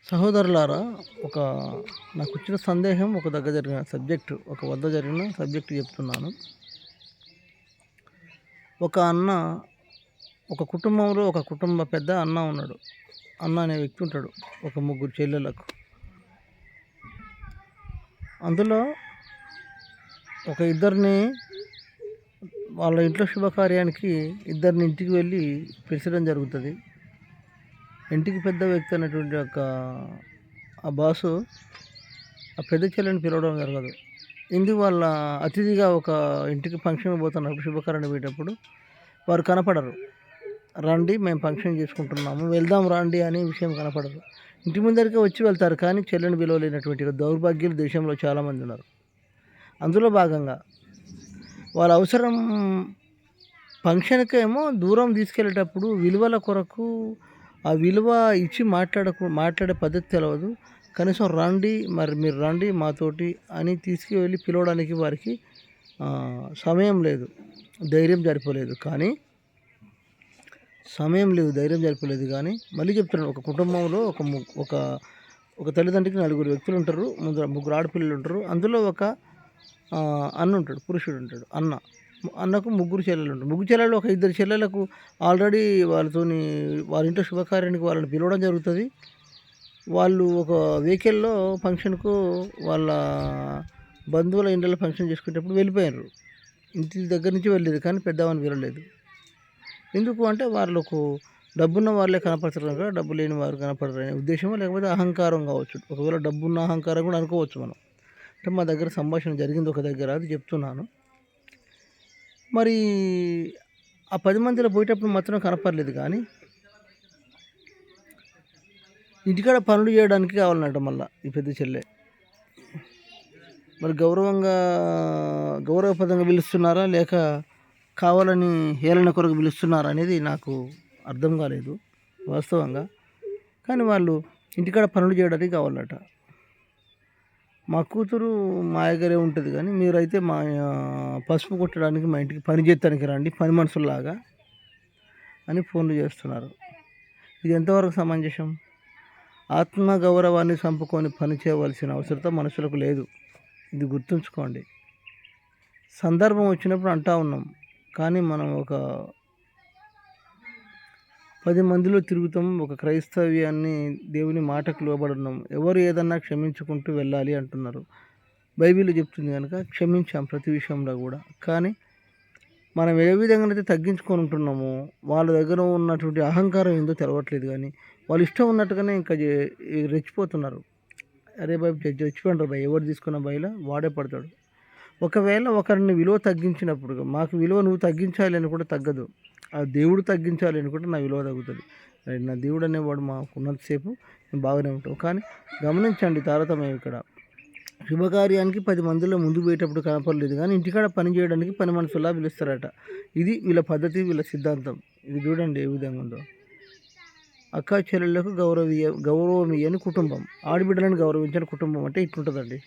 సహోదరులారా, ఒక నాకొచ్చిన సందేహం ఒక వద్ద జరిగిన సబ్జెక్ట్ చెప్తున్నాను. ఒక అన్న ఒక కుటుంబంలో ఒక కుటుంబ పెద్ద అన్న ఉన్నాడు. అన్న అనే వ్యక్తి ఉంటాడు. ఒక ముగ్గురు చెల్లెలకు. అందులో ఒక ఇద్దరిని వాళ్ళ ఇంట్లో శుభకార్యానికి ఇద్దరిని ఇంటికి వెళ్ళి పిలిచడం జరుగుతుంది. ఇంటికి పెద్ద వ్యక్తి అనేటువంటి ఆ బాసు ఆ పెద్ద చెల్లెని పిలవడం జరగదు. ఇందుకు వాళ్ళ అతిథిగా ఒక ఇంటికి ఫంక్షన్ పోతున్నప్పుడు, శుభకార్యానికి పోయేటప్పుడు వారు కనపడరు. రండి, మేము ఫంక్షన్ చేసుకుంటున్నాము, వెళ్దాం రండి అనే విషయం కనపడరు. ఇంటి ముందరికే వచ్చి వెళ్తారు, కానీ చెల్లెని పిలవలేనటువంటి దౌర్భాగ్యులు దేశంలో చాలామంది ఉన్నారు. అందులో భాగంగా వాళ్ళ అవసరం ఫంక్షన్కేమో దూరం తీసుకెళ్ళేటప్పుడు విలువల కొరకు ఆ విలువ ఇచ్చి మాట్లాడే పద్ధతి తెలవదు. కనీసం రండి, మరి మీరు రండి మాతోటి అని తీసుకువెళ్ళి పిలవడానికి వారికి సమయం లేదు, ధైర్యం సరిపోలేదు. కానీ మళ్ళీ చెప్తున్నాను, ఒక కుటుంబంలో ఒక ఒక తల్లిదండ్రికి నలుగురు వ్యక్తులు ఉంటారు, ముగ్గురు ఆడపిల్లలు ఉంటారు. అందులో ఒక అన్న ఉంటాడు, పురుషుడు ఉంటాడు. అన్నకు ముగ్గురు చెల్లెలు ఉంటారు. ముగ్గురు చెల్లెలు ఒక ఇద్దరు చెల్లెలకు ఆల్రెడీ వాళ్ళ ఇంట్లో శుభకార్యానికి వాళ్ళని పిలవడం జరుగుతుంది. వాళ్ళు ఒక వెహికల్లో ఫంక్షన్కు వాళ్ళ బంధువుల ఇంట్లో ఫంక్షన్ చేసుకునేటప్పుడు వెళ్ళిపోయారు. ఇంటి దగ్గర నుంచి వెళ్ళేది, కానీ పెద్దవాడిని పిలవలేదు. ఎందుకు అంటే వాళ్ళకు డబ్బున్న వాళ్ళే కనపడతారు కనుక డబ్బు లేని వారు కనపడరు అనే ఉద్దేశమో, లేకపోతే అహంకారం కావచ్చు. ఒకవేళ డబ్బున్న అహంకారం కూడా అనుకోవచ్చు మనం. అంటే మా దగ్గర సంభాషణ జరిగింది ఒక దగ్గర, అది చెప్తున్నాను. మరి ఆ 10 మందిలో పోయేటప్పుడు మాత్రం కనపడలేదు, కానీ ఇంటికాడ పనులు చేయడానికి కావాలన్నట్టు మళ్ళీ ఈ పెద్ద చెల్లె. మరి గౌరవపదంగా పిలుస్తున్నారా, లేక కావాలని హేళన కొరకు పిలుస్తున్నారా అనేది నాకు అర్థం కాలేదు వాస్తవంగా. కానీ వాళ్ళు ఇంటికాడ పనులు చేయడానికి కావాలట. మా కూతురు మా దగ్గరే ఉంటుంది, కానీ మీరైతే మా పసుపు కొట్టడానికి మా ఇంటికి పని చేస్తానికి రండి, పని మనుషుల్లాగా అని ఫోన్లు చేస్తున్నారు. ఇది ఎంతవరకు సమంజసం? ఆత్మగౌరవాన్ని చంపుకొని పని చేయవలసిన అవసరం మనుషులకు లేదు. ఇది గుర్తుంచుకోండి. సందర్భం వచ్చినప్పుడు అంటా ఉన్నాం, కానీ మనం ఒక 10 మందిలో తిరుగుతాం. ఒక క్రైస్తవ్యాన్ని, దేవుని మాటకు లోబడున్నాం. ఎవరు ఏదన్నా క్షమించుకుంటూ వెళ్ళాలి అంటున్నారు. బైబిల్ చెప్తుంది కనుక క్షమించాం ప్రతి విషయంలో కూడా. కానీ మనం ఏ విధంగా అయితే తగ్గించుకొని ఉంటున్నామో వాళ్ళ దగ్గర ఉన్నటువంటి అహంకారం ఏందో తెలవట్లేదు. కానీ వాళ్ళు ఇష్టం ఉన్నట్టుగానే ఇంకా రెచ్చిపోతున్నారు. అరే బాయ్, రెచ్చిపోంటారు బాయ్, ఎవరు తీసుకున్న బాయ్లా వాడే పడతాడు. ఒకవేళ ఒకరిని విలువ తగ్గించినప్పుడు, మాకు విలువ నువ్వు తగ్గించాలి అని కూడా తగ్గదు, ఆ దేవుడు తగ్గించాలి అని కూడా నా విలువ తగ్గుతుంది. నా దేవుడు అనేవాడు మాకు ఉన్నంతసేపు మేము బాగానే ఉంటాం. కానీ గమనించండి తారతమ్యం ఇక్కడ. శుభకార్యానికి 10 మందిలో ముందు పోయేటప్పుడు కనపడలేదు, కానీ ఇంటికాడ పని చేయడానికి పని మనుషుల్లా పిలుస్తారట. ఇది వీళ్ళ పద్ధతి, వీళ్ళ సిద్ధాంతం. ఇది చూడండి ఏ విధంగా ఉందో. అక్కా చెల్లెళ్ళకు గౌరవం ఇయ్యని కుటుంబం, ఆడబిడ్డలను గౌరవించని కుటుంబం అంటే ఇట్లుంటుందండి.